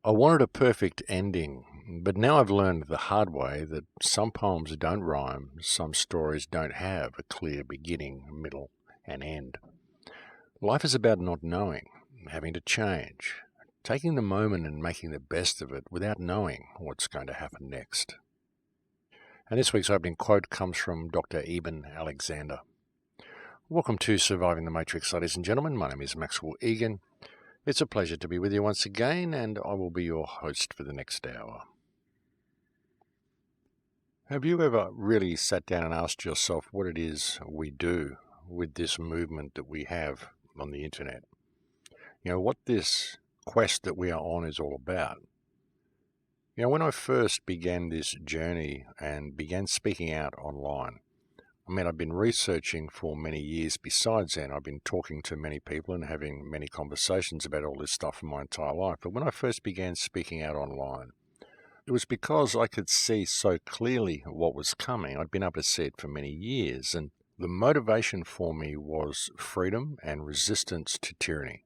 I wanted a perfect ending, but now I've learned the hard way that some poems don't rhyme, some stories don't have a clear beginning, middle, and end. Life is about not knowing, having to change, taking the moment and making the best of it without knowing what's going to happen next. And this week's opening quote comes from Dr. Eben Alexander. Welcome to Surviving the Matrix, ladies and gentlemen. My name is Maxwell Egan. It's a pleasure to be with you once again, and I will be your host for the next hour. Have you ever really sat down and asked yourself what it is we do with this movement that we have on the internet? You know, what this quest that we are on is all about. You know, when I first began this journey and began speaking out online, I've been researching for many years besides then. I've been talking to many people and having many conversations about all this stuff for my entire life. But when I first began speaking out online, it was because I could see so clearly what was coming. I'd been able to see it for many years, and the motivation for me was freedom and resistance to tyranny.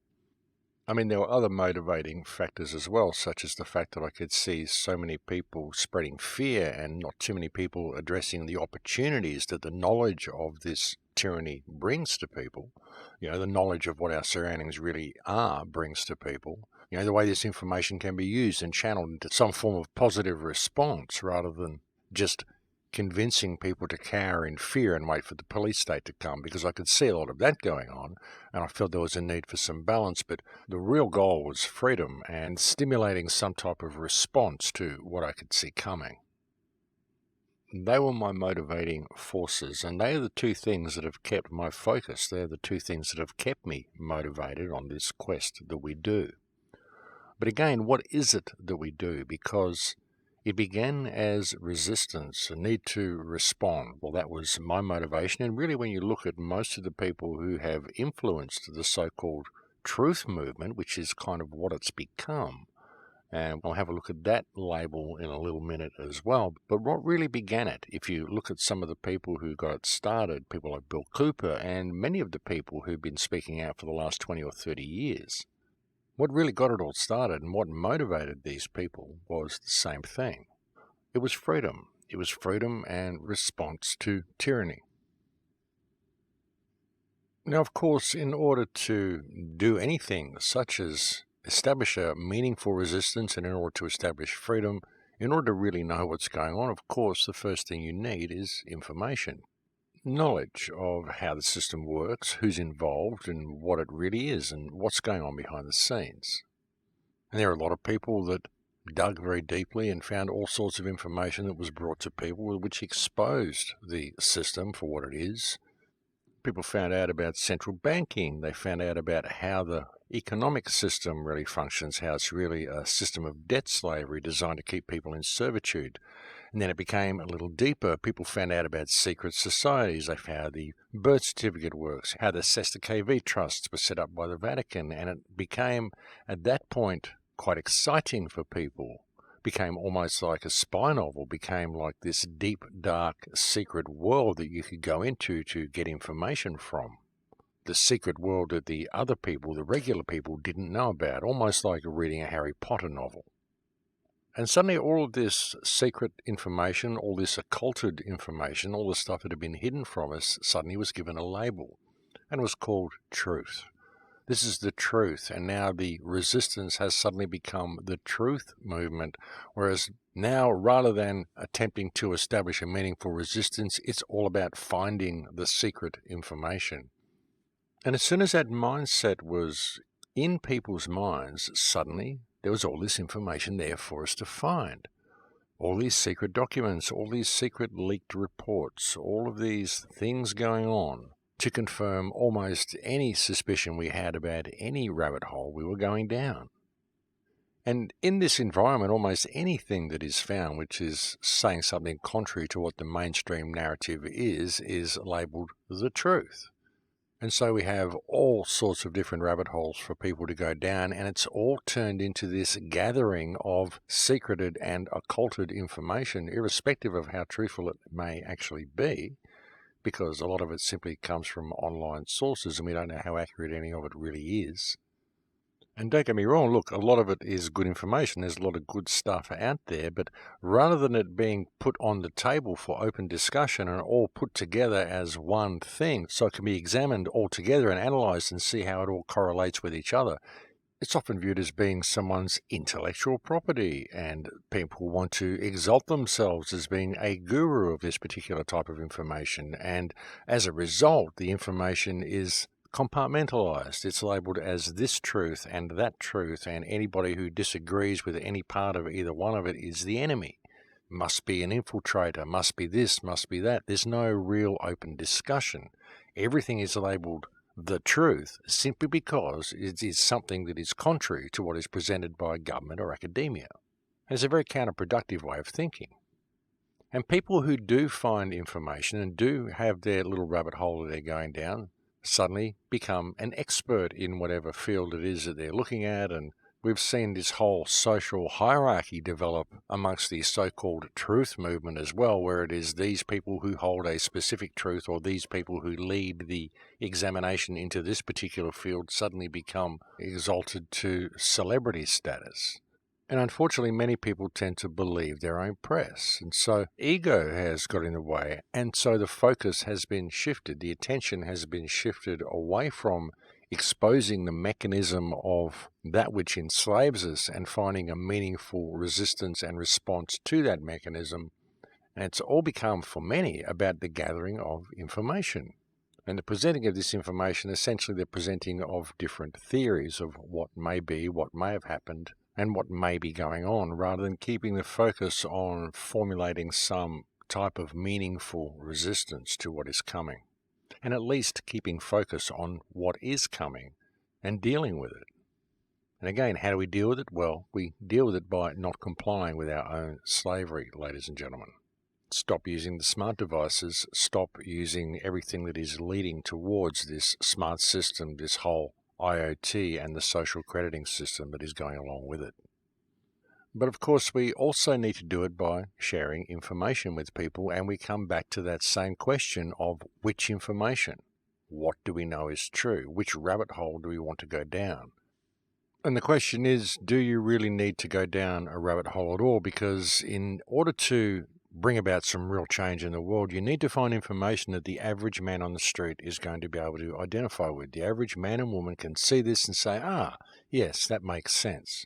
There were other motivating factors as well, such as the fact that I could see so many people spreading fear and not too many people addressing the opportunities that the knowledge of this tyranny brings to people. You know, the knowledge of what our surroundings really are brings to people. You know, the way this information can be used and channeled into some form of positive response rather than just convincing people to cower in fear and wait for the police state to come, because I could see a lot of that going on, and I felt there was a need for some balance. But the real goal was freedom and stimulating some type of response to what I could see coming. They were my motivating forces, and they are the two things that have kept my focus. They're the two things that have kept me motivated on this quest that we do. But again, what is it that we do? Because it began as resistance, a need to respond. Well, that was my motivation. And really, when you look at most of the people who have influenced the so-called truth movement, which is kind of what it's become, and I'll have a look at that label in a little minute as well. But what really began it, if you look at some of the people who got it started, people like Bill Cooper and many of the people who've been speaking out for the last 20 or 30 years, what really got it all started and what motivated these people was the same thing. It was freedom. It was freedom and response to tyranny. Now, of course, in order to do anything such as establish a meaningful resistance and in order to establish freedom, in order to really know what's going on, of course, the first thing you need is information. Knowledge of how the system works, who's involved, and what it really is, and what's going on behind the scenes. And there are a lot of people that dug very deeply and found all sorts of information that was brought to people which exposed the system for what it is. People found out about central banking. They found out about how the economic system really functions, how it's really a system of debt slavery designed to keep people in servitude. And then it became a little deeper. People found out about secret societies. They found how the birth certificate works, how the Sesta KV trusts were set up by the Vatican. And it became, at that point, quite exciting for people. Became almost like a spy novel, became like this deep, dark, secret world that you could go into to get information from. The secret world that the other people, the regular people, didn't know about, almost like reading a Harry Potter novel. And suddenly all of this secret information, all this occulted information, all the stuff that had been hidden from us, suddenly was given a label and was called truth. This is the truth, and now the resistance has suddenly become the truth movement, whereas now, rather than attempting to establish a meaningful resistance, it's all about finding the secret information. And as soon as that mindset was in people's minds, suddenly there was all this information there for us to find. All these secret documents, all these secret leaked reports, all of these things going on to confirm almost any suspicion we had about any rabbit hole we were going down. And in this environment, almost anything that is found which is saying something contrary to what the mainstream narrative is labeled the truth. And so we have all sorts of different rabbit holes for people to go down, and it's all turned into this gathering of secreted and occulted information, irrespective of how truthful it may actually be, because a lot of it simply comes from online sources, and we don't know how accurate any of it really is. And don't get me wrong, look, a lot of it is good information. There's a lot of good stuff out there, but rather than it being put on the table for open discussion and all put together as one thing so it can be examined all together and analysed and see how it all correlates with each other, it's often viewed as being someone's intellectual property, and people want to exalt themselves as being a guru of this particular type of information. And as a result, the information is compartmentalized. It's labeled as this truth and that truth, and anybody who disagrees with any part of either one of it is the enemy. Must be an infiltrator, must be this, must be that. There's no real open discussion. Everything is labeled the truth simply because it is something that is contrary to what is presented by government or academia. It's a very counterproductive way of thinking. And people who do find information and do have their little rabbit hole that they're going down suddenly become an expert in whatever field it is that they're looking at, and we've seen this whole social hierarchy develop amongst the so-called truth movement as well, where it is these people who hold a specific truth or these people who lead the examination into this particular field suddenly become exalted to celebrity status. And unfortunately, many people tend to believe their own press. And so ego has got in the way. And so the focus has been shifted. The attention has been shifted away from exposing the mechanism of that which enslaves us and finding a meaningful resistance and response to that mechanism. And it's all become, for many, about the gathering of information. And the presenting of this information, essentially the presenting of different theories of what may be, what may have happened, and what may be going on, rather than keeping the focus on formulating some type of meaningful resistance to what is coming, and at least keeping focus on what is coming and dealing with it. And again, how do we deal with it? Well, we deal with it by not complying with our own slavery, ladies and gentlemen. Stop using the smart devices, stop using everything that is leading towards this smart system, this whole IoT and the social crediting system that is going along with it. But of course, we also need to do it by sharing information with people, and we come back to that same question of which information. What do we know is true? Which rabbit hole do we want to go down? And the question is, do you really need to go down a rabbit hole at all? Because in order to bring about some real change in the world, you need to find information that the average man on the street is going to be able to identify with. The average man and woman can see this and say, yes, that makes sense.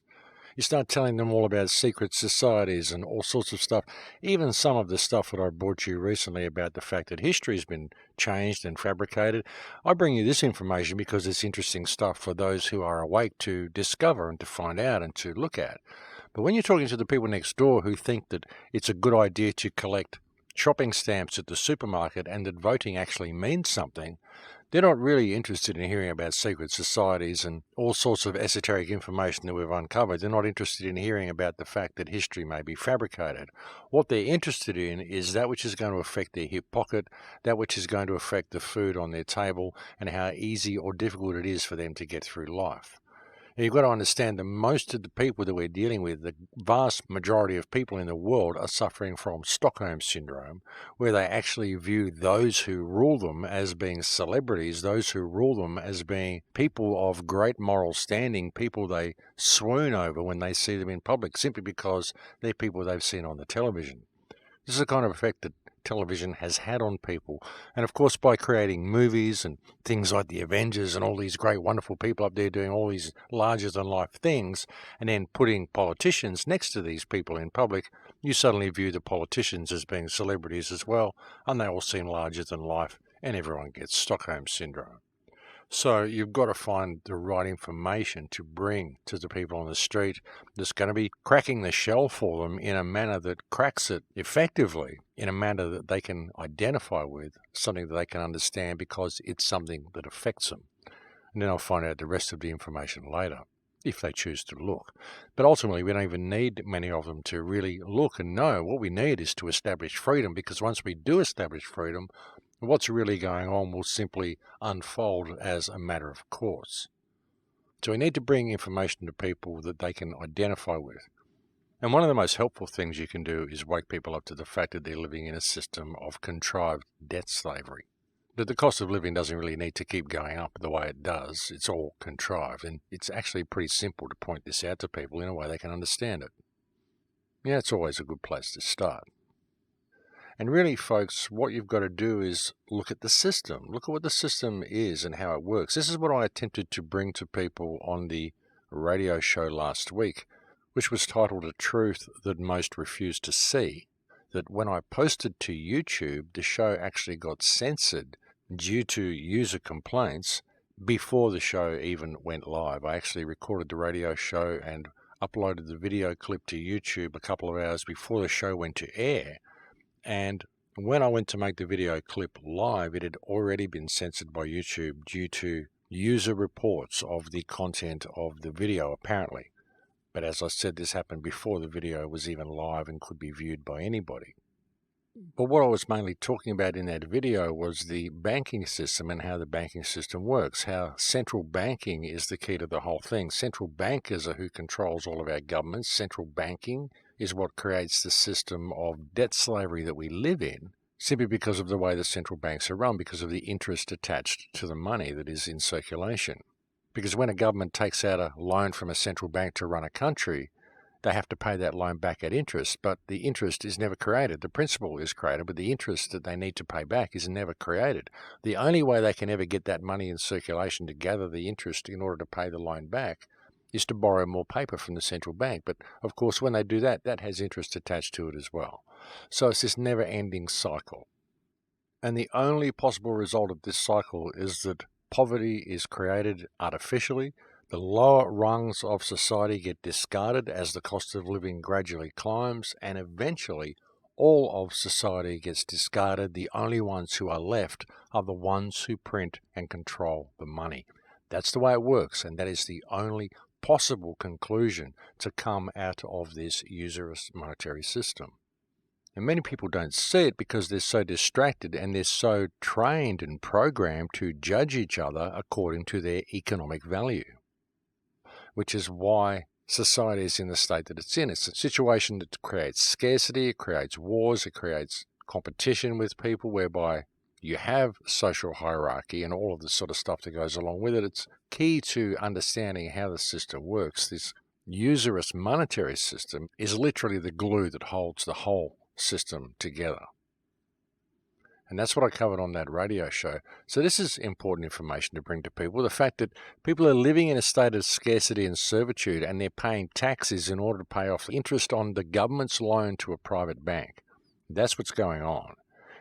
You start telling them all about secret societies and all sorts of stuff, even some of the stuff that I brought you recently about the fact that history has been changed and fabricated. I bring you this information because it's interesting stuff for those who are awake to discover and to find out and to look at. But when you're talking to the people next door who think that it's a good idea to collect shopping stamps at the supermarket and that voting actually means something, they're not really interested in hearing about secret societies and all sorts of esoteric information that we've uncovered. They're not interested in hearing about the fact that history may be fabricated. What they're interested in is that which is going to affect their hip pocket, that which is going to affect the food on their table, and how easy or difficult it is for them to get through life. Now, you've got to understand that most of the people that we're dealing with, the vast majority of people in the world, are suffering from Stockholm Syndrome, where they actually view those who rule them as being celebrities, those who rule them as being people of great moral standing, people they swoon over when they see them in public, simply because they're people they've seen on the television. This is the kind of effect that television has had on people. And of course, by creating movies and things like the Avengers and all these great, wonderful people up there doing all these larger-than-life things, and then putting politicians next to these people in public, you suddenly view the politicians as being celebrities as well, and they all seem larger than life, and everyone gets Stockholm Syndrome. So you've got to find the right information to bring to the people on the street that's going to be cracking the shell for them in a manner that cracks it effectively, in a manner that they can identify with, something that they can understand because it's something that affects them. And then I'll find out the rest of the information later, if they choose to look. But ultimately, we don't even need many of them to really look and know. What we need is to establish freedom, because once we do establish freedom, what's really going on will simply unfold as a matter of course. So we need to bring information to people that they can identify with. And one of the most helpful things you can do is wake people up to the fact that they're living in a system of contrived debt slavery. that the cost of living doesn't really need to keep going up the way it does. It's all contrived, and it's actually pretty simple to point this out to people in a way they can understand it. Yeah, it's always a good place to start. And really, folks, what you've got to do is look at the system. Look at what the system is and how it works. This is what I attempted to bring to people on the radio show last week, which was titled A Truth That Most Refuse to See. That when I posted to YouTube, the show actually got censored due to user complaints before the show even went live. I actually recorded the radio show and uploaded the video clip to YouTube a couple of hours before the show went to air. And when I went to make the video clip live, it had already been censored by YouTube due to user reports of the content of the video, apparently. But as I said, this happened before the video was even live and could be viewed by anybody. But what I was mainly talking about in that video was the banking system and how the banking system works, how central banking is the key to the whole thing. Central bankers are who controls all of our governments. Central banking is what creates the system of debt slavery that we live in, simply because of the way the central banks are run, because of the interest attached to the money that is in circulation. Because when a government takes out a loan from a central bank to run a country, they have to pay that loan back at interest, but the interest is never created. The principal is created, but the interest that they need to pay back is never created. The only way they can ever get that money in circulation to gather the interest in order to pay the loan back is to borrow more paper from the central bank. But of course, when they do that, that has interest attached to it as well. So it's this never-ending cycle. And the only possible result of this cycle is that poverty is created artificially. The lower rungs of society get discarded as the cost of living gradually climbs, and eventually all of society gets discarded. The only ones who are left are the ones who print and control the money. That's the way it works, and that is the only possible conclusion to come out of this usurious monetary system. And many people don't see it because they're so distracted and they're so trained and programmed to judge each other according to their economic value, which is why society is in the state that it's in. It's a situation that creates scarcity, it creates wars, it creates competition with people, whereby you have social hierarchy and all of the sort of stuff that goes along with it. It's key to understanding how the system works. This usurious monetary system is literally the glue that holds the whole system together. And that's what I covered on that radio show. So this is important information to bring to people. The fact that people are living in a state of scarcity and servitude, and they're paying taxes in order to pay off interest on the government's loan to a private bank. That's what's going on.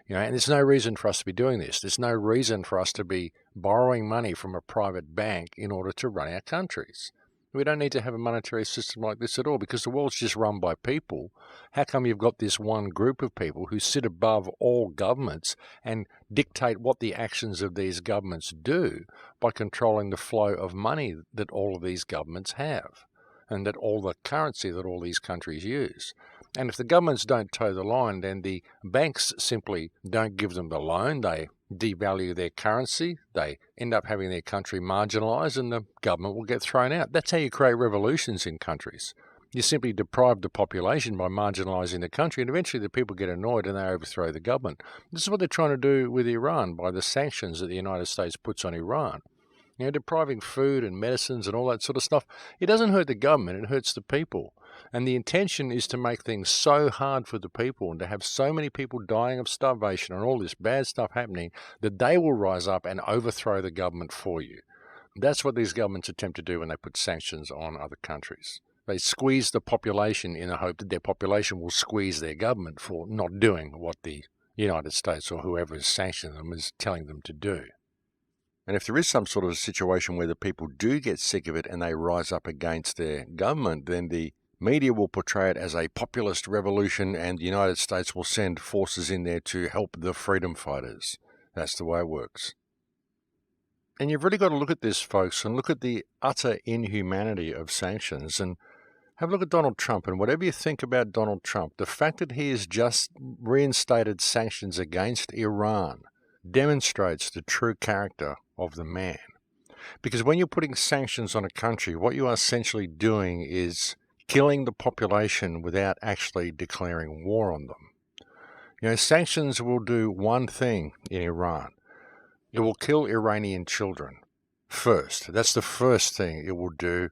And there's no reason for us to be doing this. There's no reason for us to be borrowing money from a private bank in order to run our countries. We don't need to have a monetary system like this at all, because the world's just run by people. How come you've got this one group of people who sit above all governments and dictate what the actions of these governments do by controlling the flow of money that all of these governments have, and that all the currency that all these countries use? And if the governments don't toe the line, then the banks simply don't give them the loan. They devalue their currency. They end up having their country marginalised, and the government will get thrown out. That's how you create revolutions in countries. You simply deprive the population by marginalising the country, and eventually the people get annoyed and they overthrow the government. This is what they're trying to do with Iran by the sanctions that the United States puts on Iran. Depriving food and medicines and all that sort of stuff. It doesn't hurt the government, it hurts the people. And the intention is to make things so hard for the people and to have so many people dying of starvation and all this bad stuff happening that they will rise up and overthrow the government for you. That's what these governments attempt to do when they put sanctions on other countries. They squeeze the population in the hope that their population will squeeze their government for not doing what the United States or whoever is sanctioning them is telling them to do. And if there is some sort of a situation where the people do get sick of it and they rise up against their government, then the media will portray it as a populist revolution, and the United States will send forces in there to help the freedom fighters. That's the way it works. And you've really got to look at this, folks, and look at the utter inhumanity of sanctions, and have a look at Donald Trump. And whatever you think about Donald Trump, the fact that he has just reinstated sanctions against Iran demonstrates the true character of the man. Because when you're putting sanctions on a country, what you are essentially doing is killing the population without actually declaring war on them. Sanctions will do one thing in Iran. It will kill Iranian children first. That's the first thing it will do,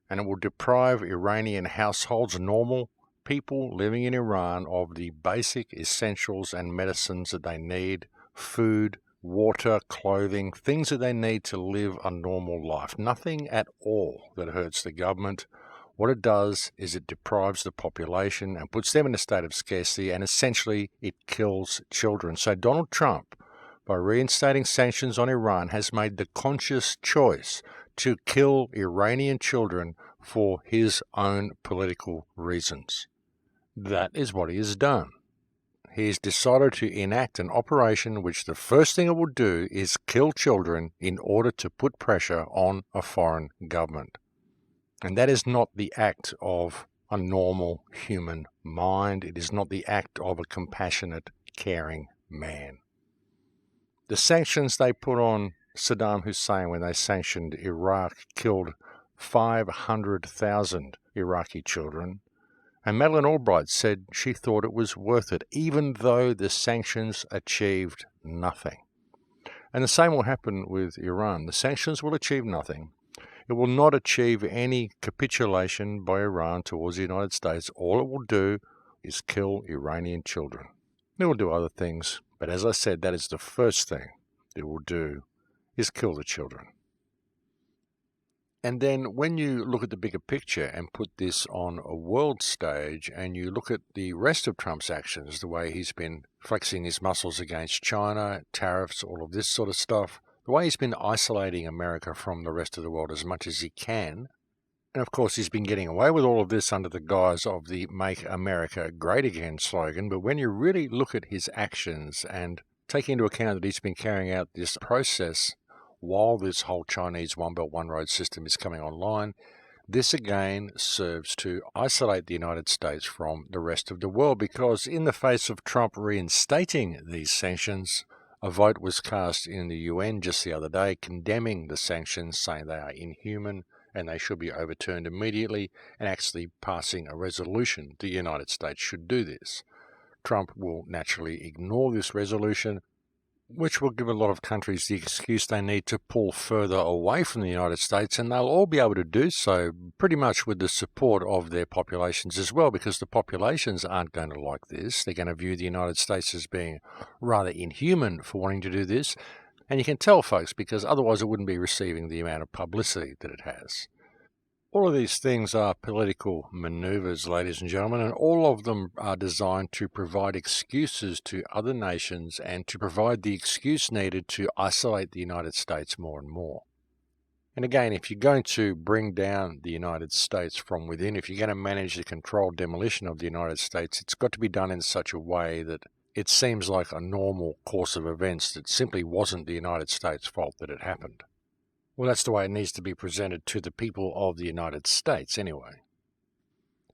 and it will deprive Iranian households, normal people living in Iran, of the basic essentials and medicines that they need: food, water, clothing, things that they need to live a normal life. Nothing at all that hurts the government. What it does is it deprives the population and puts them in a state of scarcity, and essentially it kills children. So Donald Trump, by reinstating sanctions on Iran, has made the conscious choice to kill Iranian children for his own political reasons. That is what he has done. He has decided to enact an operation which the first thing it will do is kill children in order to put pressure on a foreign government. And that is not the act of a normal human mind. It is not the act of a compassionate, caring man. The sanctions they put on Saddam Hussein when they sanctioned Iraq killed 500,000 Iraqi children. And Madeleine Albright said she thought it was worth it, even though the sanctions achieved nothing. And the same will happen with Iran. The sanctions will achieve nothing. It will not achieve any capitulation by Iran towards the United States. All it will do is kill Iranian children. It will do other things, but as I said, that is the first thing it will do, is kill the children. And then when you look at the bigger picture and put this on a world stage, and you look at the rest of Trump's actions, the way he's been flexing his muscles against China, tariffs, all of this sort of stuff, the way he's been isolating America from the rest of the world as much as he can, and of course he's been getting away with all of this under the guise of the Make America Great Again slogan, but when you really look at his actions and take into account that he's been carrying out this process while this whole Chinese One Belt One Road system is coming online, this again serves to isolate the United States from the rest of the world, because in the face of Trump reinstating these sanctions, a vote was cast in the UN just the other day condemning the sanctions, saying they are inhuman and they should be overturned immediately, and actually passing a resolution the United States should do this. Trump will naturally ignore this resolution, which will give a lot of countries the excuse they need to pull further away from the United States, and they'll all be able to do so pretty much with the support of their populations as well, because the populations aren't going to like this. They're going to view the United States as being rather inhuman for wanting to do this, and you can tell, folks, because otherwise it wouldn't be receiving the amount of publicity that it has. All of these things are political maneuvers, ladies and gentlemen, and all of them are designed to provide excuses to other nations and to provide the excuse needed to isolate the United States more and more. And again, if you're going to bring down the United States from within, if you're going to manage the controlled demolition of the United States, it's got to be done in such a way that it seems like a normal course of events that simply wasn't the United States' fault that it happened. Well, that's the way it needs to be presented to the people of the United States anyway.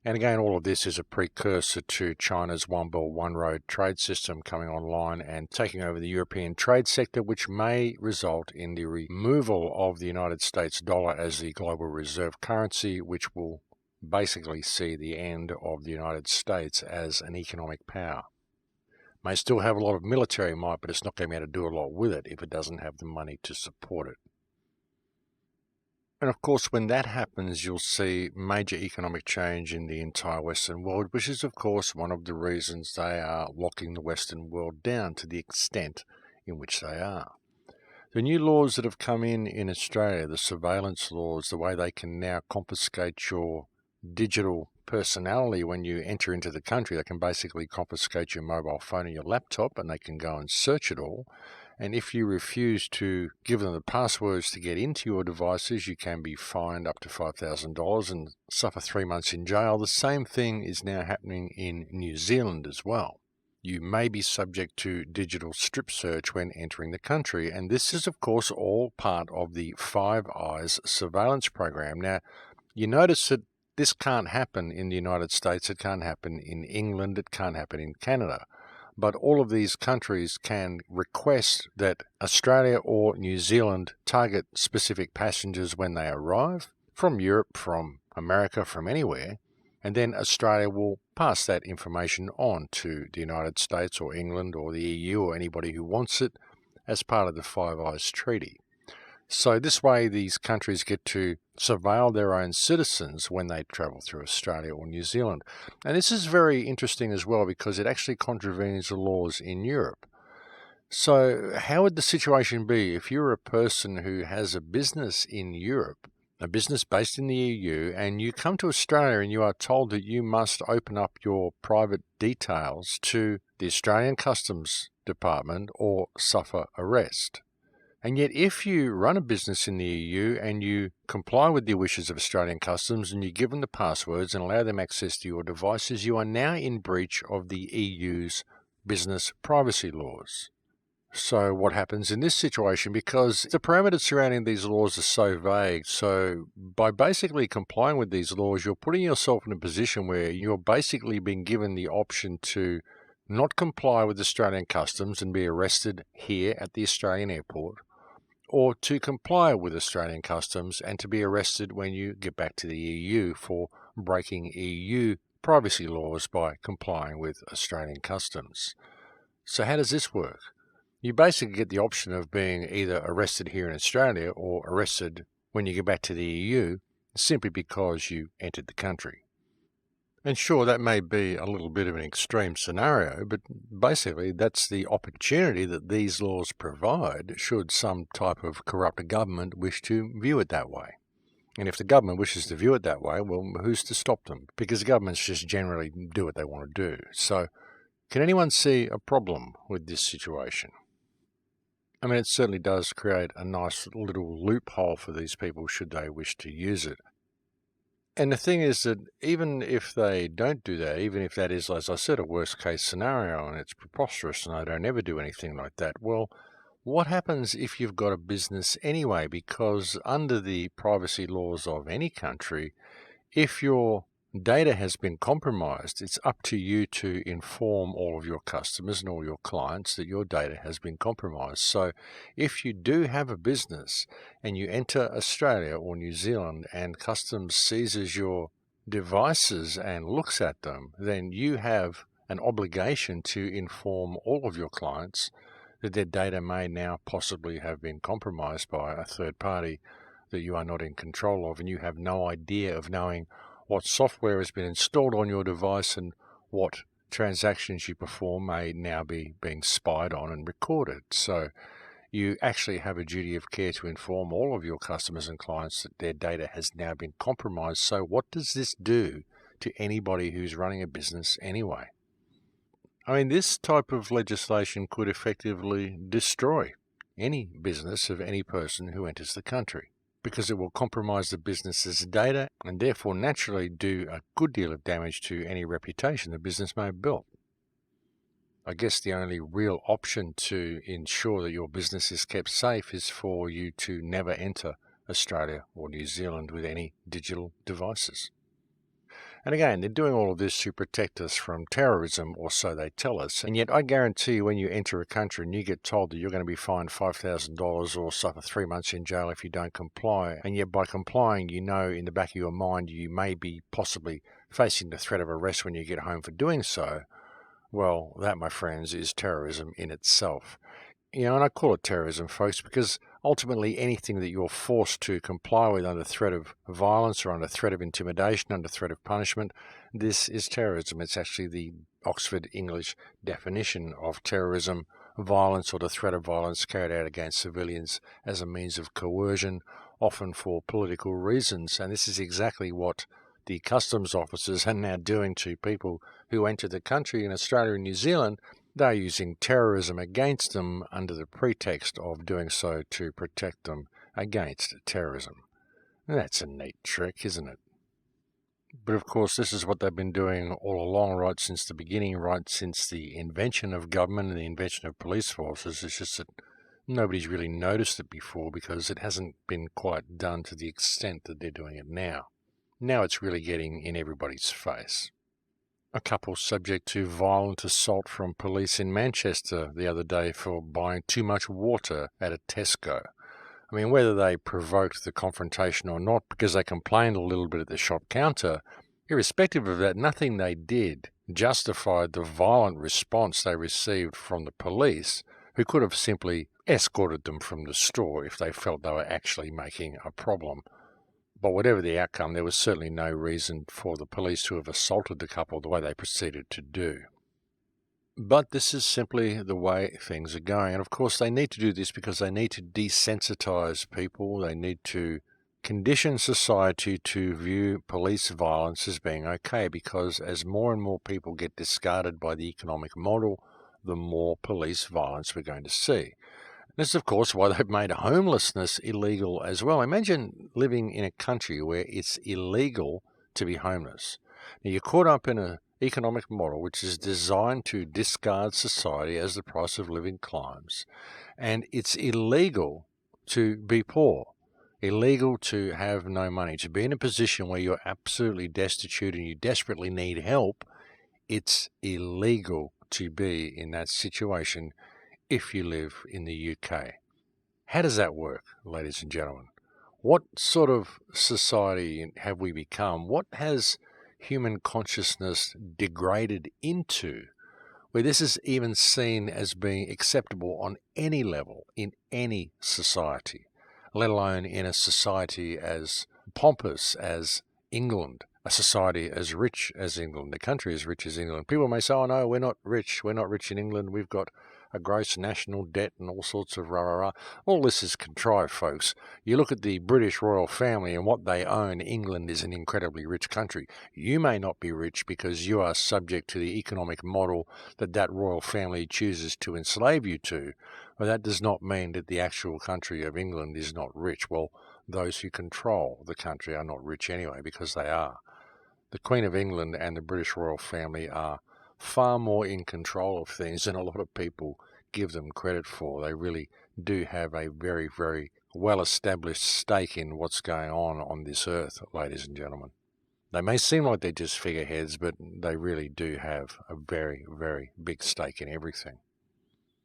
And again, all of this is a precursor to China's One Belt One Road trade system coming online and taking over the European trade sector, which may result in the removal of the United States dollar as the global reserve currency, which will basically see the end of the United States as an economic power. May still have a lot of military might, but it's not going to be able to do a lot with it if it doesn't have the money to support it. And of course, when that happens, you'll see major economic change in the entire Western world, which is, of course, one of the reasons they are locking the Western world down to the extent in which they are. The new laws that have come in Australia, the surveillance laws, the way they can now confiscate your digital personality when you enter into the country, they can basically confiscate your mobile phone and your laptop, and they can go and search it all. And if you refuse to give them the passwords to get into your devices, you can be fined up to $5,000 and suffer 3 months in jail. The same thing is now happening in New Zealand as well. You may be subject to digital strip search when entering the country. And this is, of course, all part of the Five Eyes surveillance program. Now, you notice that this can't happen in the United States. It can't happen in England. It can't happen in Canada. But all of these countries can request that Australia or New Zealand target specific passengers when they arrive from Europe, from America, from anywhere, and then Australia will pass that information on to the United States or England or the EU or anybody who wants it, as part of the Five Eyes Treaty. So this way these countries get to surveil their own citizens when they travel through Australia or New Zealand. And this is very interesting as well because it actually contravenes the laws in Europe. So how would the situation be if you're a person who has a business in Europe, a business based in the EU, and you come to Australia and you are told that you must open up your private details to the Australian Customs Department or suffer arrest? And yet if you run a business in the EU and you comply with the wishes of Australian Customs and you give them the passwords and allow them access to your devices, you are now in breach of the EU's business privacy laws. So what happens in this situation? Because the parameters surrounding these laws are so vague, so by basically complying with these laws, you're putting yourself in a position where you're basically being given the option to not comply with Australian customs and be arrested here at the Australian airport, or to comply with Australian customs and to be arrested when you get back to the EU for breaking EU privacy laws by complying with Australian customs. So how does this work? You basically get the option of being either arrested here in Australia or arrested when you get back to the EU simply because you entered the country. And sure, that may be a little bit of an extreme scenario, but basically that's the opportunity that these laws provide should some type of corrupt government wish to view it that way. And if the government wishes to view it that way, well, who's to stop them? Because governments just generally do what they want to do. So can anyone see a problem with this situation? I mean, it certainly does create a nice little loophole for these people should they wish to use it. And the thing is that even if they don't do that, even if that is, as I said, a worst case scenario and it's preposterous and they don't ever do anything like that, well, what happens if you've got a business anyway? Because under the privacy laws of any country, if your data has been compromised, it's up to you to inform all of your customers and all your clients that your data has been compromised. So if you do have a business and you enter Australia or New Zealand and customs seizes your devices and looks at them, then you have an obligation to inform all of your clients that their data may now possibly have been compromised by a third party that you are not in control of, and you have no idea of knowing what software has been installed on your device and what transactions you perform may now be being spied on and recorded. So you actually have a duty of care to inform all of your customers and clients that their data has now been compromised. So what does this do to anybody who's running a business anyway? I mean, this type of legislation could effectively destroy any business of any person who enters the country, because it will compromise the business's data and therefore naturally do a good deal of damage to any reputation the business may have built. I guess the only real option to ensure that your business is kept safe is for you to never enter Australia or New Zealand with any digital devices. And again, they're doing all of this to protect us from terrorism, or so they tell us. And yet I guarantee you, when you enter a country and you get told that you're going to be fined $5,000 or suffer 3 months in jail if you don't comply, and yet by complying, you know in the back of your mind you may be possibly facing the threat of arrest when you get home for doing so, well, that, my friends, is terrorism in itself. You know, and I call it terrorism, folks, because ultimately anything that you're forced to comply with under threat of violence or under threat of intimidation, under threat of punishment, this is terrorism. It's actually the Oxford English definition of terrorism: violence or the threat of violence carried out against civilians as a means of coercion, often for political reasons. And this is exactly what the customs officers are now doing to people who enter the country in Australia and New Zealand. They're using terrorism against them under the pretext of doing so to protect them against terrorism. And that's a neat trick, isn't it? But of course, this is what they've been doing all along, right since the beginning, right since the invention of government and the invention of police forces. It's just that nobody's really noticed it before because it hasn't been quite done to the extent that they're doing it now. Now it's really getting in everybody's face. A couple subject to violent assault from police in Manchester the other day for buying too much water at a Tesco. I mean, whether they provoked the confrontation or not because they complained a little bit at the shop counter, irrespective of that, nothing they did justified the violent response they received from the police, who could have simply escorted them from the store if they felt they were actually making a problem. But whatever the outcome, there was certainly no reason for the police to have assaulted the couple the way they proceeded to do. But this is simply the way things are going. And of course, they need to do this because they need to desensitize people. They need to condition society to view police violence as being okay, because as more and more people get discarded by the economic model, the more police violence we're going to see. This is, of course, why they've made homelessness illegal as well. Imagine living in a country where it's illegal to be homeless. Now, you're caught up in an economic model which is designed to discard society as the price of living climbs. And it's illegal to be poor, illegal to have no money, to be in a position where you're absolutely destitute and you desperately need help. It's illegal to be in that situation if you live in the UK. How does that work, ladies and gentlemen? What sort of society have we become? What has human consciousness degraded into, where this is even seen as being acceptable on any level in any society, let alone in a society as pompous as England, a society as rich as England, a country as rich as England? People may say, oh no, we're not rich in England, we've got a gross national debt and all sorts of rah-rah-rah. All this is contrived, folks. You look at the British royal family and what they own. England is an incredibly rich country. You may not be rich because you are subject to the economic model that royal family chooses to enslave you to, but that does not mean that the actual country of England is not rich. Well, those who control the country are not rich anyway, because they are. The Queen of England and the British royal family are far more in control of things than a lot of people give them credit for. They really do have a very, very well-established stake in what's going on this earth, ladies and gentlemen. They may seem like they're just figureheads, but they really do have a very, very big stake in everything.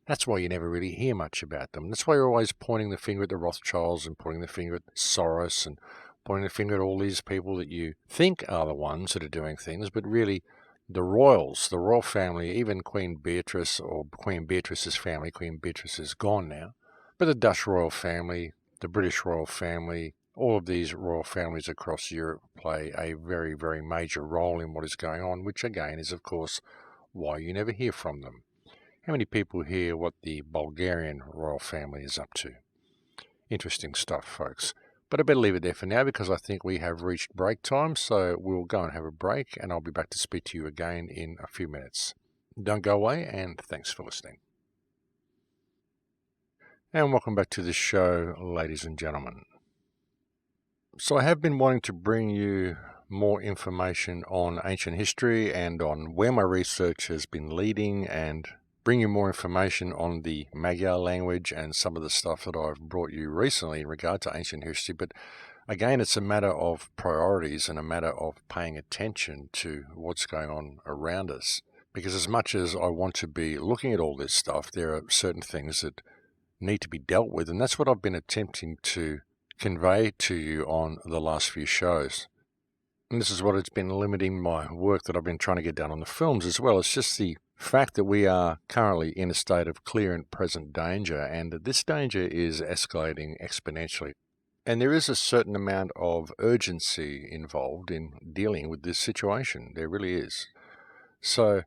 That's why you never really hear much about them. That's why you're always pointing the finger at the Rothschilds and pointing the finger at Soros and pointing the finger at all these people that you think are the ones that are doing things, but really the royals, the royal family, even Queen Beatrice or Queen Beatrice's family. Queen Beatrice is gone now. But the Dutch royal family, the British royal family, all of these royal families across Europe play a very, very major role in what is going on, which again is, of course, why you never hear from them. How many people hear what the Bulgarian royal family is up to? Interesting stuff, folks. But I better leave it there for now because I think we have reached break time, so we'll go and have a break, and I'll be back to speak to you again in a few minutes. Don't go away, and thanks for listening. And welcome back to the show, ladies and gentlemen. So I have been wanting to bring you more information on ancient history and on where my research has been leading, and bring you more information on the Magyar language and some of the stuff that I've brought you recently in regard to ancient history. But again, it's a matter of priorities and a matter of paying attention to what's going on around us. Because as much as I want to be looking at all this stuff, there are certain things that need to be dealt with. And that's what I've been attempting to convey to you on the last few shows. And this is what it's been limiting my work that I've been trying to get done on the films as well. It's just the fact that we are currently in a state of clear and present danger, and that this danger is escalating exponentially. And there is a certain amount of urgency involved in dealing with this situation. There really is. So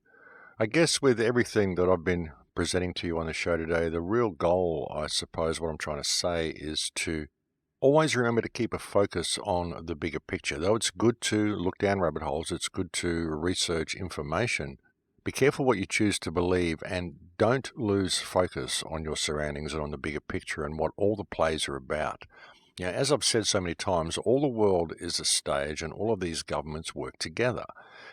I guess with everything that I've been presenting to you on the show today, the real goal, I suppose, what I'm trying to say is to always remember to keep a focus on the bigger picture. Though it's good to look down rabbit holes, it's good to research information, be careful what you choose to believe, and don't lose focus on your surroundings and on the bigger picture and what all the plays are about. You know, as I've said so many times, all the world is a stage and all of these governments work together.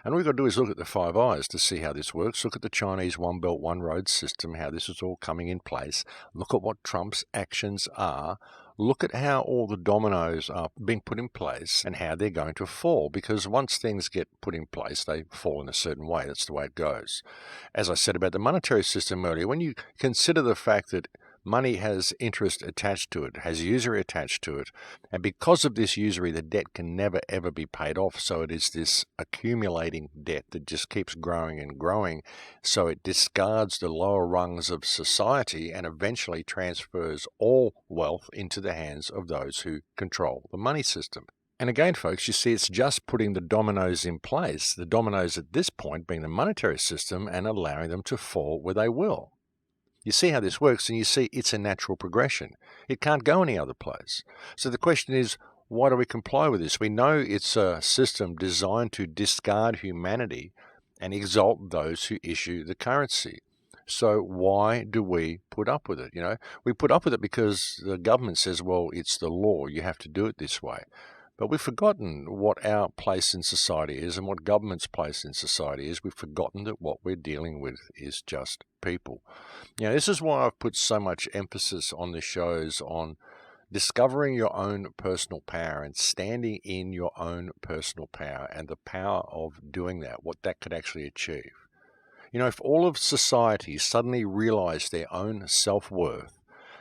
And all we've got to do is look at the Five Eyes to see how this works. Look at the Chinese One Belt, One Road system, how this is all coming in place. Look at what Trump's actions are. Look at how all the dominoes are being put in place and how they're going to fall. Because once things get put in place, they fall in a certain way. That's the way it goes. As I said about the monetary system earlier, when you consider the fact that money has interest attached to it, has usury attached to it, and because of this usury, the debt can never ever be paid off. So it is this accumulating debt that just keeps growing and growing. So it discards the lower rungs of society and eventually transfers all wealth into the hands of those who control the money system. And again, folks, you see it's just putting the dominoes in place, the dominoes at this point being the monetary system, and allowing them to fall where they will. You see how this works, and you see it's a natural progression. It can't go any other place. So the question is, why do we comply with this? We know it's a system designed to discard humanity and exalt those who issue the currency. So why do we put up with it? We put up with it because the government says, well, it's the law. You have to do it this way. But we've forgotten what our place in society is and what government's place in society is. We've forgotten that what we're dealing with is just people. This is why I've put so much emphasis on the shows on discovering your own personal power and standing in your own personal power and the power of doing that, what that could actually achieve. If all of society suddenly realized their own self-worth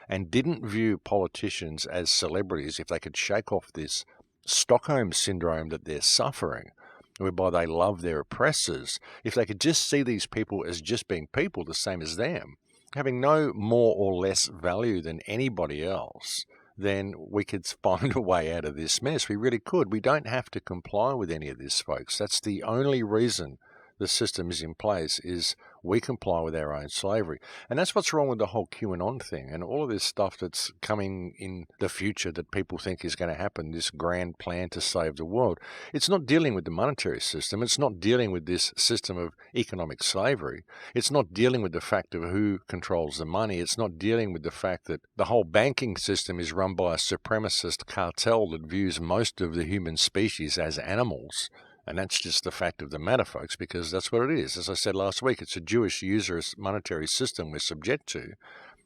and didn't view politicians as celebrities, if they could shake off this Stockholm syndrome that they're suffering, whereby they love their oppressors, if they could just see these people as just being people the same as them, having no more or less value than anybody else, then we could find a way out of this mess. We really could. We don't have to comply with any of this, folks. That's the only reason the system is in place, is we comply with our own slavery. And that's what's wrong with the whole QAnon thing and all of this stuff that's coming in the future that people think is going to happen, this grand plan to save the world. It's not dealing with the monetary system. It's not dealing with this system of economic slavery. It's not dealing with the fact of who controls the money. It's not dealing with the fact that the whole banking system is run by a supremacist cartel that views most of the human species as animals. And that's just the fact of the matter, folks, because that's what it is. As I said last week, it's a Jewish usurous monetary system we're subject to.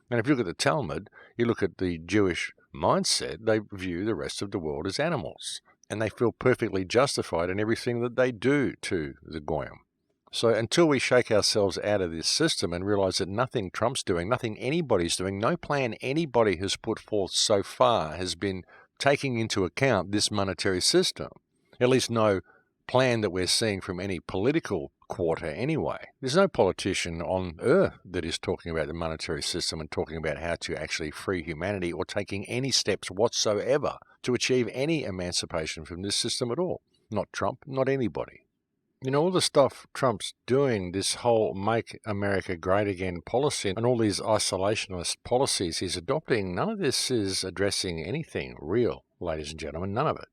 And if you look at the Talmud, you look at the Jewish mindset, they view the rest of the world as animals. And they feel perfectly justified in everything that they do to the Goyim. So until we shake ourselves out of this system and realize that nothing Trump's doing, nothing anybody's doing, no plan anybody has put forth so far has been taking into account this monetary system, at least no plan that we're seeing from any political quarter anyway. There's no politician on earth that is talking about the monetary system and talking about how to actually free humanity or taking any steps whatsoever to achieve any emancipation from this system at all. Not Trump, not anybody. All the stuff Trump's doing, this whole Make America Great Again policy and all these isolationist policies he's adopting, none of this is addressing anything real, ladies and gentlemen, none of it.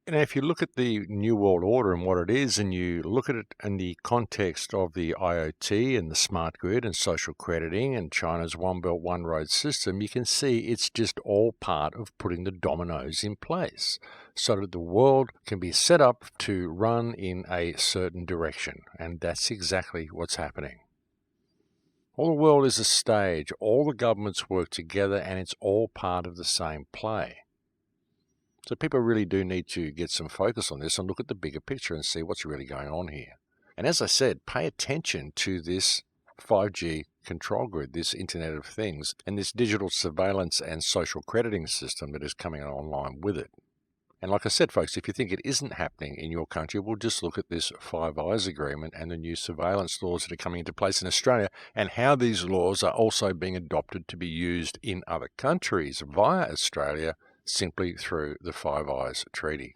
If you look at the New World Order and what it is, and you look at it in the context of the IoT and the smart grid and social crediting and China's One Belt, One Road system, you can see it's just all part of putting the dominoes in place so that the world can be set up to run in a certain direction. And that's exactly what's happening. All the world is a stage. All the governments work together, and it's all part of the same play. So people really do need to get some focus on this and look at the bigger picture and see what's really going on here. And as I said, pay attention to this 5G control grid, this Internet of Things, and this digital surveillance and social crediting system that is coming online with it. And like I said, folks, if you think it isn't happening in your country, we'll just look at this Five Eyes Agreement and the new surveillance laws that are coming into place in Australia and how these laws are also being adopted to be used in other countries via Australia, simply through the Five Eyes Treaty.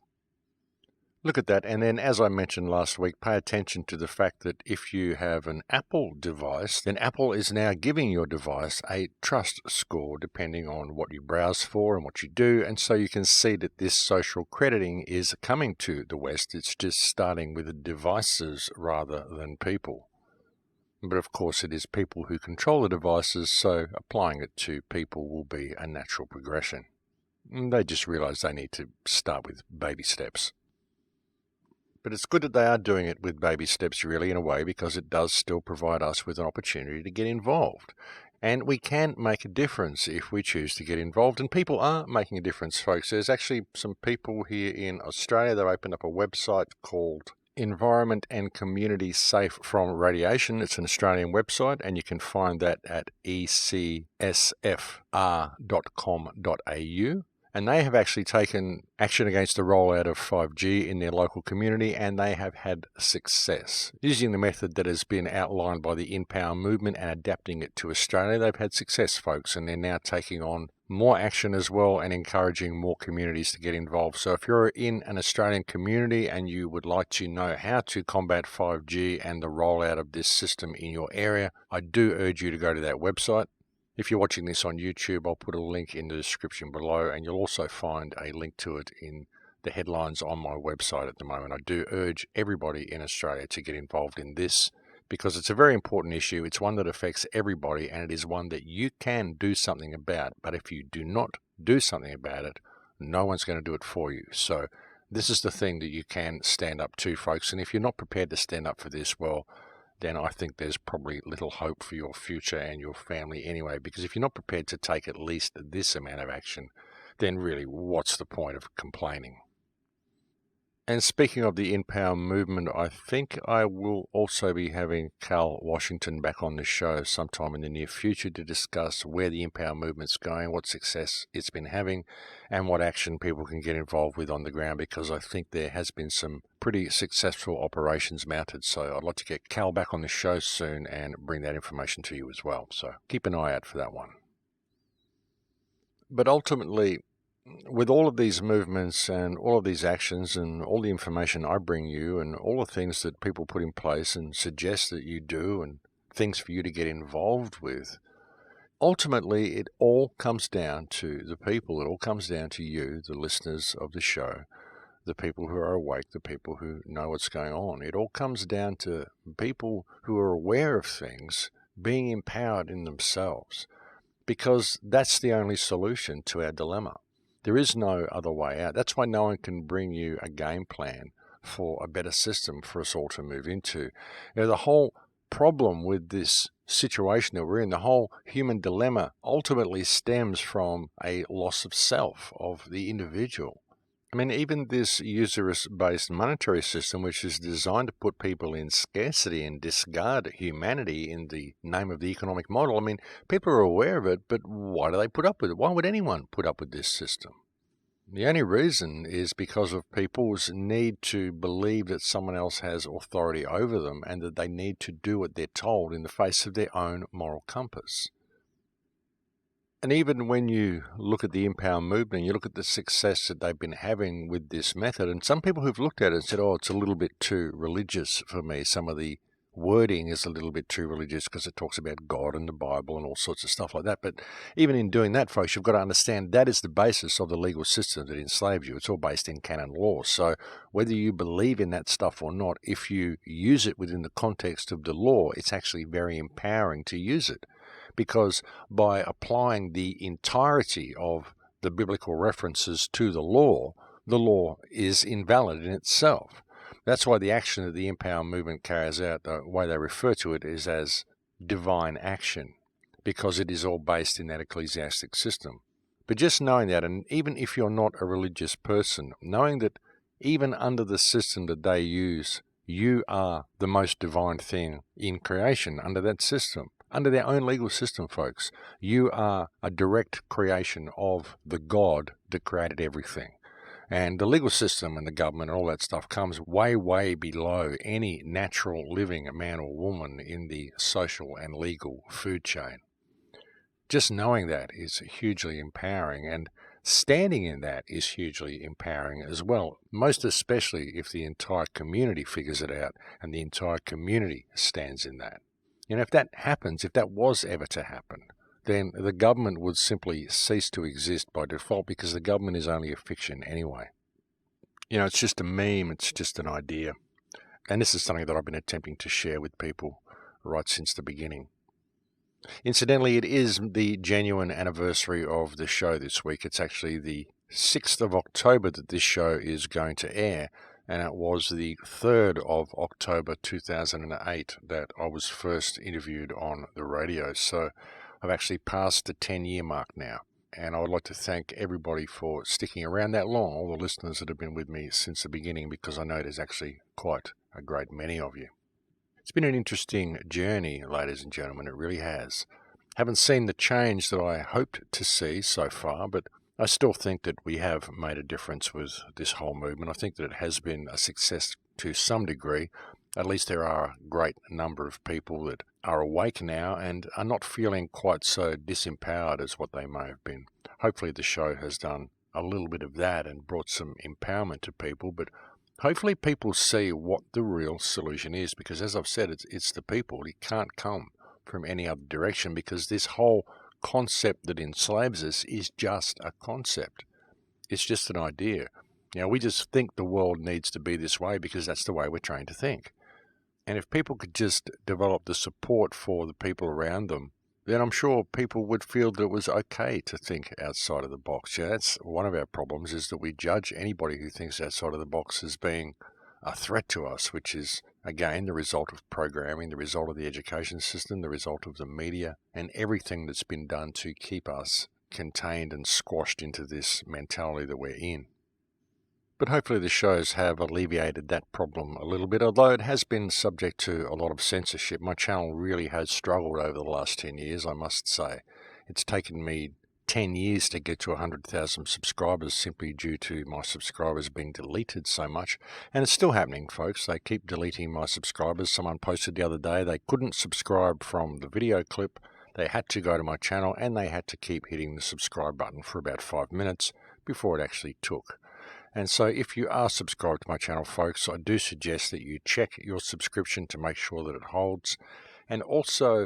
Look at that, and then as I mentioned last week, pay attention to the fact that if you have an Apple device, then Apple is now giving your device a trust score depending on what you browse for and what you do, and so you can see that this social crediting is coming to the West. It's just starting with the devices rather than people. But of course it is people who control the devices, so applying it to people will be a natural progression. They just realize they need to start with baby steps. But it's good that they are doing it with baby steps, really, in a way, because it does still provide us with an opportunity to get involved. And we can make a difference if we choose to get involved. And people are making a difference, folks. There's actually some people here in Australia that opened up a website called Environment and Community Safe from Radiation. It's an Australian website, and you can find that at ecsfr.com.au. And they have actually taken action against the rollout of 5G in their local community, and they have had success. Using the method that has been outlined by the InPower movement and adapting it to Australia, they've had success, folks, and they're now taking on more action as well and encouraging more communities to get involved. So if you're in an Australian community and you would like to know how to combat 5G and the rollout of this system in your area, I do urge you to go to that website. If you're watching this on YouTube, I'll put a link in the description below, and you'll also find a link to it in the headlines on my website at the moment. I do urge everybody in Australia to get involved in this because it's a very important issue. It's one that affects everybody, and it is one that you can do something about. But if you do not do something about it, no one's going to do it for you. So this is the thing that you can stand up to, folks. And if you're not prepared to stand up for this, well, then I think there's probably little hope for your future and your family anyway, because if you're not prepared to take at least this amount of action, then really what's the point of complaining? And speaking of the InPower movement, I think I will also be having Cal Washington back on the show sometime in the near future to discuss where the InPower movement's going, what success it's been having, and what action people can get involved with on the ground, because I think there has been some pretty successful operations mounted. So I'd like to get Cal back on the show soon and bring that information to you as well. So keep an eye out for that one. But ultimately, with all of these movements and all of these actions and all the information I bring you and all the things that people put in place and suggest that you do and things for you to get involved with, ultimately it all comes down to the people. It all comes down to you, the listeners of the show, the people who are awake, the people who know what's going on. It all comes down to people who are aware of things being empowered in themselves, because that's the only solution to our dilemma. There is no other way out. That's why no one can bring you a game plan for a better system for us all to move into. The whole problem with this situation that we're in, the whole human dilemma, ultimately stems from a loss of self, of the individual. I mean, even this user-based monetary system, which is designed to put people in scarcity and discard humanity in the name of the economic model, I mean, people are aware of it, but why do they put up with it? Why would anyone put up with this system? The only reason is because of people's need to believe that someone else has authority over them and that they need to do what they're told in the face of their own moral compass. And even when you look at the InPower movement, you look at the success that they've been having with this method, and some people who've looked at it and said, oh, it's a little bit too religious for me. Some of the wording is a little bit too religious because it talks about God and the Bible and all sorts of stuff like that. But even in doing that, folks, you've got to understand that is the basis of the legal system that enslaves you. It's all based in canon law. So whether you believe in that stuff or not, if you use it within the context of the law, it's actually very empowering to use it. Because by applying the entirety of the biblical references to the law is invalid in itself. That's why the action that the InPower movement carries out, the way they refer to it, is as divine action, because it is all based in that ecclesiastic system. But just knowing that, and even if you're not a religious person, knowing that even under the system that they use, you are the most divine thing in creation under that system. Under their own legal system, folks, you are a direct creation of the God that created everything. And the legal system and the government and all that stuff comes way, way below any natural living man or woman in the social and legal food chain. Just knowing that is hugely empowering, and standing in that is hugely empowering as well, most especially if the entire community figures it out and the entire community stands in that. And if that happens, if that was ever to happen, then the government would simply cease to exist by default, because the government is only a fiction anyway. It's just a meme, it's just an idea. And this is something that I've been attempting to share with people right since the beginning. Incidentally, it is the genuine anniversary of the show this week. It's actually the 6th of October that this show is going to air. And it was the 3rd of October 2008 that I was first interviewed on the radio. So I've actually passed the 10-year mark now. And I would like to thank everybody for sticking around that long, all the listeners that have been with me since the beginning, because I know it is actually quite a great many of you. It's been an interesting journey, ladies and gentlemen, it really has. Haven't seen the change that I hoped to see so far, but I still think that we have made a difference with this whole movement. I think that it has been a success to some degree. At least there are a great number of people that are awake now and are not feeling quite so disempowered as what they may have been. Hopefully the show has done a little bit of that and brought some empowerment to people, but hopefully people see what the real solution is, because as I've said, it's the people. It can't come from any other direction, because this whole concept that enslaves us is just a concept. It's just an idea. We just think the world needs to be this way because that's the way we're trained to think. And if people could just develop the support for the people around them, then I'm sure people would feel that it was okay to think outside of the box. That's one of our problems, is that we judge anybody who thinks outside of the box as being a threat to us, which is, again, the result of programming, the result of the education system, the result of the media, and everything that's been done to keep us contained and squashed into this mentality that we're in. But hopefully the shows have alleviated that problem a little bit, although it has been subject to a lot of censorship. My channel really has struggled over the last 10 years, I must say. It's taken me 10 years to get to 100,000 subscribers simply due to my subscribers being deleted so much. And it's still happening, folks. They keep deleting my subscribers. Someone posted the other day they couldn't subscribe from the video clip. They had to go to my channel and they had to keep hitting the subscribe button for about 5 minutes before it actually took. And so if you are subscribed to my channel, folks, I do suggest that you check your subscription to make sure that it holds. And also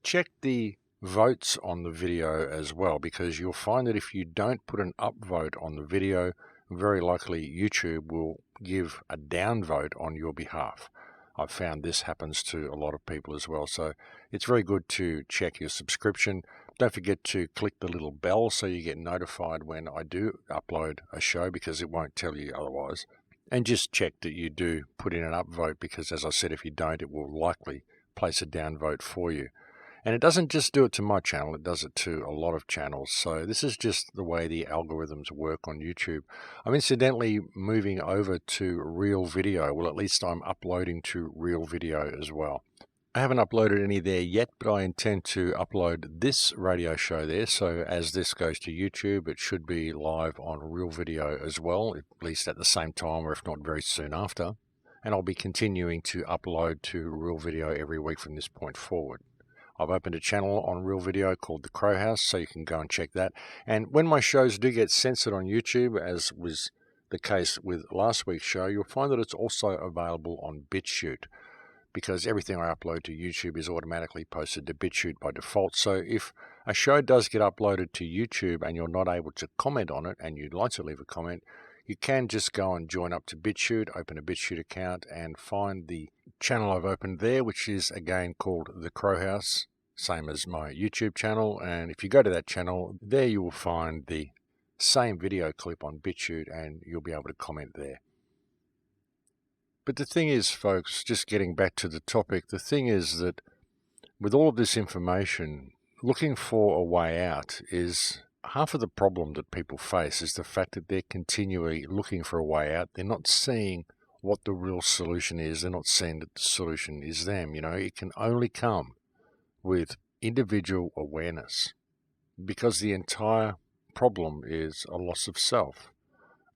check the votes on the video as well, because you'll find that if you don't put an upvote on the video, very likely YouTube will give a downvote on your behalf. I've found this happens to a lot of people as well. So it's very good to check your subscription. Don't forget to click the little bell so you get notified when I do upload a show, because it won't tell you otherwise. And just check that you do put in an upvote, because as I said, if you don't, it will likely place a downvote for you. And it doesn't just do it to my channel, it does it to a lot of channels. So this is just the way the algorithms work on YouTube. I'm incidentally moving over to Real Video. Well, at least I'm uploading to Real Video as well. I haven't uploaded any there yet, but I intend to upload this radio show there. So as this goes to YouTube, it should be live on Real Video as well, at least at the same time, or if not very soon after. And I'll be continuing to upload to Real Video every week from this point forward. I've opened a channel on Real Video called The Crowhouse, so you can go and check that. And when my shows do get censored on YouTube, as was the case with last week's show, you'll find that it's also available on BitChute, because everything I upload to YouTube is automatically posted to BitChute by default. So if a show does get uploaded to YouTube and you're not able to comment on it and you'd like to leave a comment, you can just go and join up to BitChute, open a BitChute account and find the channel I've opened there, which is again called The Crowhouse, same as my YouTube channel. And if you go to that channel, there you will find the same video clip on BitChute and you'll be able to comment there. But the thing is, folks, just getting back to the topic, the thing is that with all of this information, looking for a way out is half of the problem that people face, is the fact that they're continually looking for a way out. They're not seeing what the real solution is. They're not seeing that the solution is them. It can only come with individual awareness, because the entire problem is a loss of self,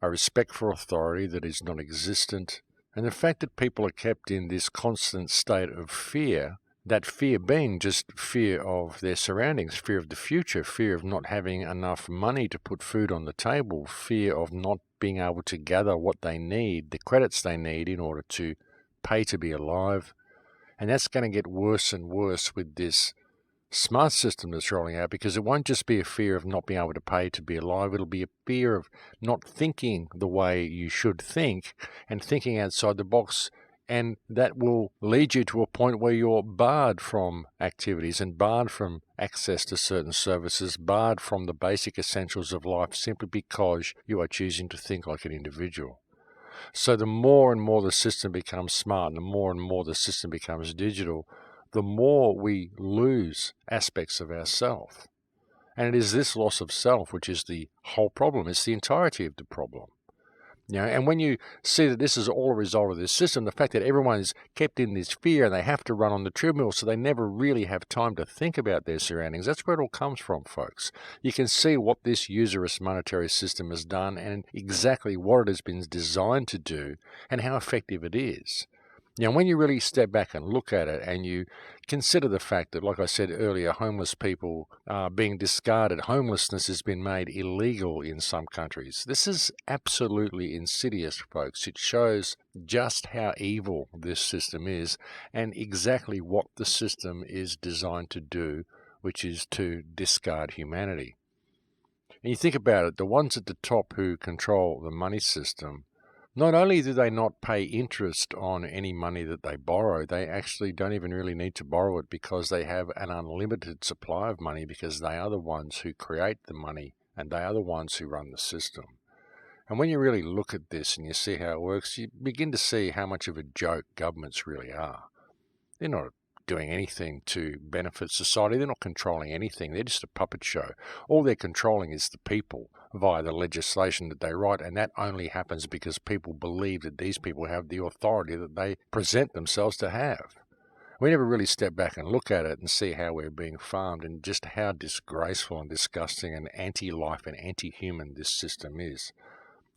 a respect for authority that is non-existent, and the fact that people are kept in this constant state of fear, that fear being just fear of their surroundings, fear of the future, fear of not having enough money to put food on the table, fear of not being able to gather what they need, the credits they need in order to pay to be alive. And that's going to get worse and worse with this smart system that's rolling out, because it won't just be a fear of not being able to pay to be alive. It'll be a fear of not thinking the way you should think and thinking outside the box. And that will lead you to a point where you're barred from activities and barred from access to certain services, barred from the basic essentials of life, simply because you are choosing to think like an individual. So the more and more the system becomes smart and the more the system becomes digital, the more we lose aspects of ourself. And it is this loss of self which is the whole problem. It's the entirety of the problem. And when you see that this is all a result of this system, the fact that everyone is kept in this fear and they have to run on the treadmill, so they never really have time to think about their surroundings, that's where it all comes from, folks. You can see what this usurious monetary system has done and exactly what it has been designed to do and how effective it is. Now, when you really step back and look at it and you consider the fact that, like I said earlier, homeless people are being discarded, homelessness has been made illegal in some countries. This is absolutely insidious, folks. It shows just how evil this system is and exactly what the system is designed to do, which is to discard humanity. And you think about it, the ones at the top who control the money system, not only do they not pay interest on any money that they borrow, they actually don't even really need to borrow it because they have an unlimited supply of money because they are the ones who create the money and they are the ones who run the system. And when you really look at this and you see how it works, you begin to see how much of a joke governments really are. They're not doing anything to benefit society. They're not controlling anything. They're just a puppet show. All they're controlling is the people via the legislation that they write, and that only happens because people believe that these people have the authority that they present themselves to have. We never really step back and look at it and see how we're being farmed and just how disgraceful and disgusting and anti-life and anti-human this system is.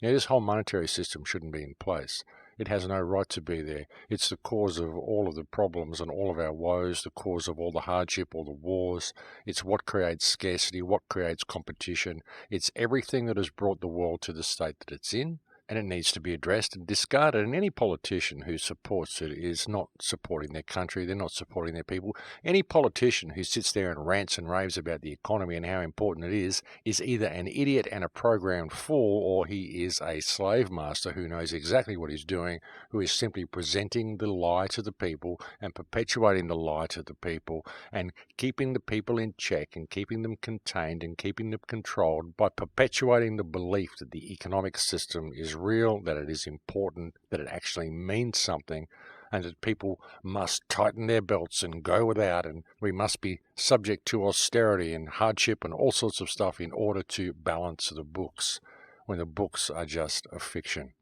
This whole monetary system shouldn't be in place. It has no right to be there. It's the cause of all of the problems and all of our woes, the cause of all the hardship, all the wars. It's what creates scarcity, what creates competition. It's everything that has brought the world to the state that it's in, and it needs to be addressed and discarded. And any politician who supports it is not supporting their country, they're not supporting their people. Any politician who sits there and rants and raves about the economy and how important it is either an idiot and a programmed fool, or he is a slave master who knows exactly what he's doing, who is simply presenting the lie to the people and perpetuating the lie to the people and keeping the people in check and keeping them contained and keeping them controlled by perpetuating the belief that the economic system is real, that it is important, that it actually means something, and that people must tighten their belts and go without, and we must be subject to austerity and hardship and all sorts of stuff in order to balance the books, when the books are just a fiction.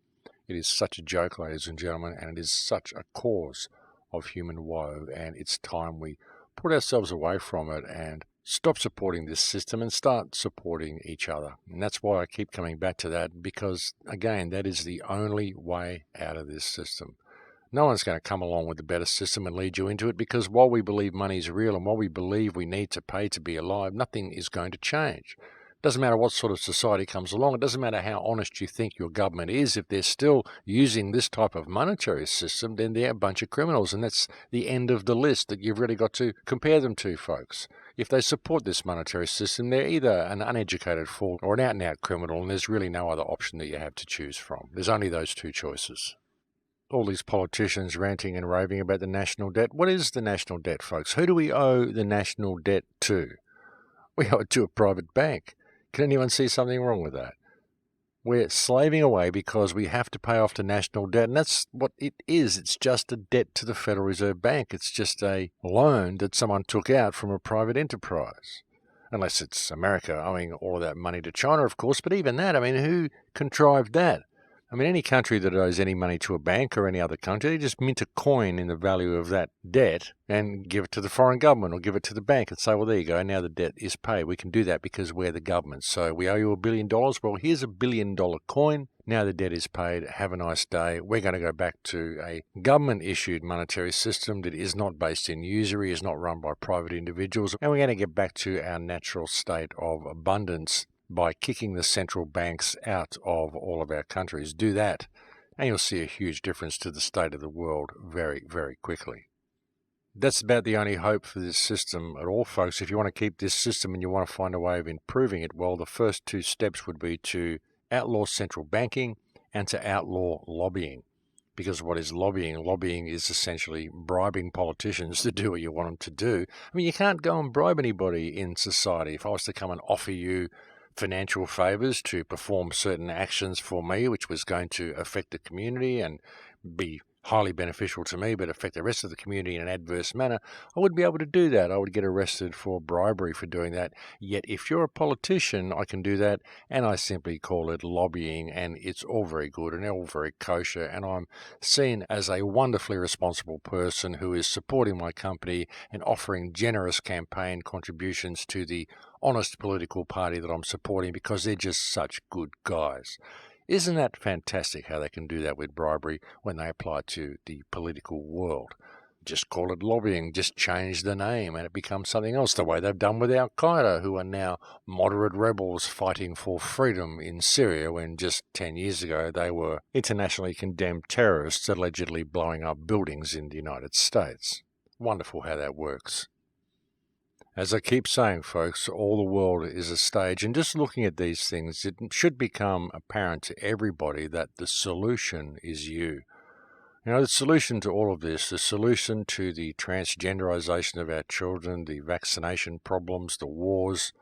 It is such a joke, ladies and gentlemen, and it is such a cause of human woe, and it's time we put ourselves away from it and stop supporting this system and start supporting each other. And that's why I keep coming back to that, because, again, that is the only way out of this system. No one's going to come along with a better system and lead you into it, because while we believe money is real and while we believe we need to pay to be alive, nothing is going to change. It doesn't matter what sort of society comes along. It doesn't matter how honest you think your government is. If they're still using this type of monetary system, then they're a bunch of criminals, and that's the end of the list that you've really got to compare them to, folks. If they support this monetary system, they're either an uneducated fool or an out-and-out criminal, and there's really no other option that you have to choose from. There's only those two choices. All these politicians ranting and raving about the national debt. What is the national debt, folks? Who do we owe the national debt to? We owe it to a private bank. Can anyone see something wrong with that? We're slaving away because we have to pay off the national debt, and that's what it is. It's just a debt to the Federal Reserve Bank. It's just a loan that someone took out from a private enterprise. Unless it's America owing all of that money to China, of course, but even that, who contrived that? Any country that owes any money to a bank or any other country, they just mint a coin in the value of that debt and give it to the foreign government or give it to the bank and say, well, there you go, now the debt is paid. We can do that because we're the government. So we owe you $1 billion. Well, here's $1 billion coin. Now the debt is paid. Have a nice day. We're going to go back to a government-issued monetary system that is not based in usury, is not run by private individuals, and we're going to get back to our natural state of abundance by kicking the central banks out of all of our countries. Do that, and you'll see a huge difference to the state of the world very, very quickly. That's about the only hope for this system at all, folks. If you want to keep this system and you want to find a way of improving it, well, the first two steps would be to outlaw central banking and to outlaw lobbying. Because what is lobbying? Lobbying is essentially bribing politicians to do what you want them to do. You can't go and bribe anybody in society. If I was to come and offer you financial favors to perform certain actions for me, which was going to affect the community and be highly beneficial to me but affect the rest of the community in an adverse manner, I wouldn't be able to do that. I would get arrested for bribery for doing that. Yet if you're a politician, I can do that, and I simply call it lobbying, and it's all very good and all very kosher, and I'm seen as a wonderfully responsible person who is supporting my company and offering generous campaign contributions to the honest political party that I'm supporting because they're just such good guys. Isn't that fantastic how they can do that with bribery when they apply it to the political world? Just call it lobbying, just change the name and it becomes something else, the way they've done with Al-Qaeda, who are now moderate rebels fighting for freedom in Syria when just 10 years ago they were internationally condemned terrorists allegedly blowing up buildings in the United States. Wonderful how that works. As I keep saying, folks, all the world is a stage, and just looking at these things, it should become apparent to everybody that the solution is you. You know, the solution to all of this, the solution to the transgenderization of our children, the vaccination problems, the wars,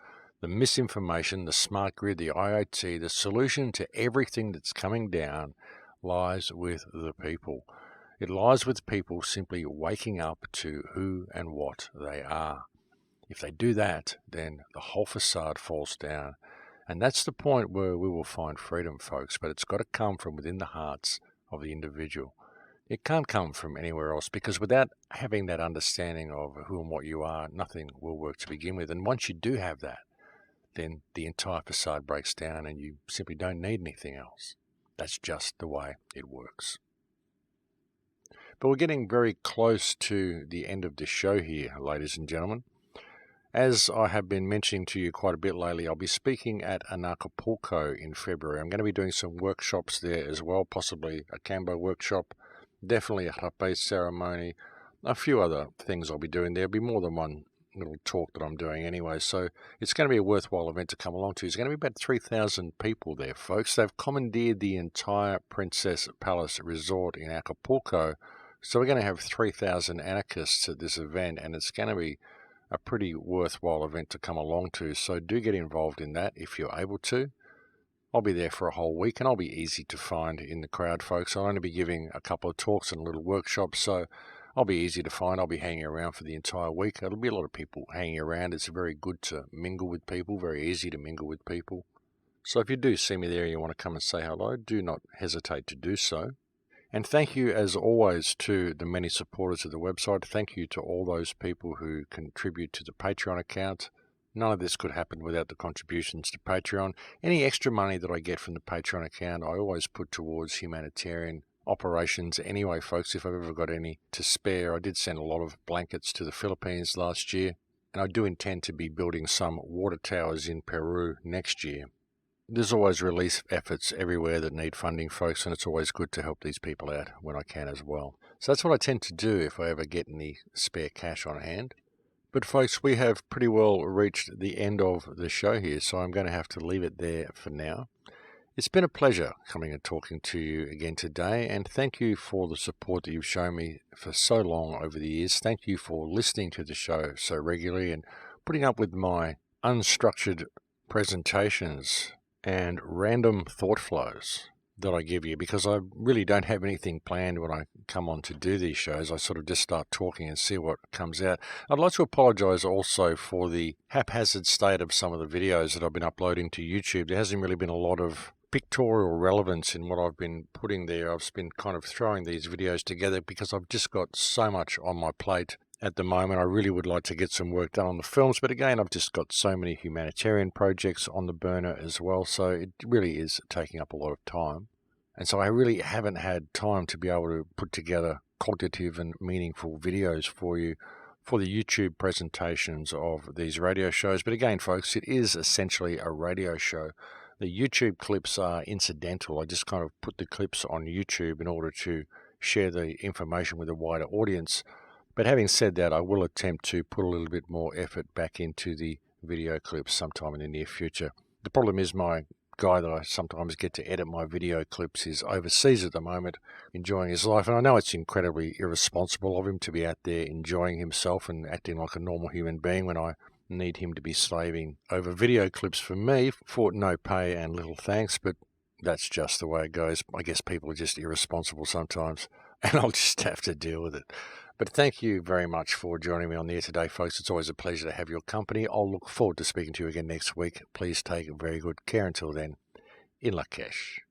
the misinformation, the smart grid, the IoT, the solution to everything that's coming down lies with the people. It lies with people simply waking up to who and what they are. If they do that, then the whole facade falls down. And that's the point where we will find freedom, folks, but it's got to come from within the hearts of the individual. It can't come from anywhere else, because without having that understanding of who and what you are, nothing will work to begin with. And once you do have that, then the entire facade breaks down and you simply don't need anything else. That's just the way it works. But we're getting very close to the end of the show here, ladies and gentlemen. As I have been mentioning to you quite a bit lately, I'll be speaking at Acapulco in February. I'm going to be doing some workshops there as well, possibly a Cambo workshop, definitely a Hape ceremony, a few other things I'll be doing there. There'll be more than one little talk that I'm doing anyway, so it's going to be a worthwhile event to come along to. There's going to be about 3,000 people there, folks. They've commandeered the entire Princess Palace Resort in Acapulco, so we're going to have 3,000 anarchists at this event, and it's going to be a pretty worthwhile event to come along to, so do get involved in that if you're able to. I'll be there for a whole week, and I'll be easy to find in the crowd, folks. I'll only be giving a couple of talks and a little workshop, so I'll be easy to find. I'll be hanging around for the entire week. There'll be a lot of people hanging around. It's very good to mingle with people, very easy to mingle with people. So if you do see me there and you want to come and say hello, do not hesitate to do so. And thank you, as always, to the many supporters of the website. Thank you to all those people who contribute to the Patreon account. None of this could happen without the contributions to Patreon. Any extra money that I get from the Patreon account, I always put towards humanitarian operations anyway, folks, if I've ever got any to spare. I did send a lot of blankets to the Philippines last year, and I do intend to be building some water towers in Peru next year. There's always relief efforts everywhere that need funding, folks, and it's always good to help these people out when I can as well. So that's what I tend to do if I ever get any spare cash on hand. But folks, we have pretty well reached the end of the show here, so I'm going to have to leave it there for now. It's been a pleasure coming and talking to you again today, and thank you for the support that you've shown me for so long over the years. Thank you for listening to the show so regularly and putting up with my unstructured presentations and random thought flows that I give you, because I really don't have anything planned when I come on to do these shows. I sort of just start talking and see what comes out. I'd like to apologize also for the haphazard state of some of the videos that I've been uploading to YouTube. There hasn't really been a lot of pictorial relevance in what I've been putting there. I've been kind of throwing these videos together because I've just got so much on my plate at the moment. I really would like to get some work done on the films, but again, I've just got so many humanitarian projects on the burner as well, so it really is taking up a lot of time. And so I really haven't had time to be able to put together cognitive and meaningful videos for you for the YouTube presentations of these radio shows. But again, folks, it is essentially a radio show. The YouTube clips are incidental. I just kind of put the clips on YouTube in order to share the information with a wider audience. But having said that, I will attempt to put a little bit more effort back into the video clips sometime in the near future. The problem is my guy that I sometimes get to edit my video clips is overseas at the moment, enjoying his life. And I know it's incredibly irresponsible of him to be out there enjoying himself and acting like a normal human being when I need him to be slaving over video clips for me for no pay and little thanks. But that's just the way it goes. I guess people are just irresponsible sometimes. and I'll just have to deal with it. But thank you very much for joining me on the air today, folks. It's always a pleasure to have your company. I'll look forward to speaking to you again next week. Please take very good care until then. In luck, cash.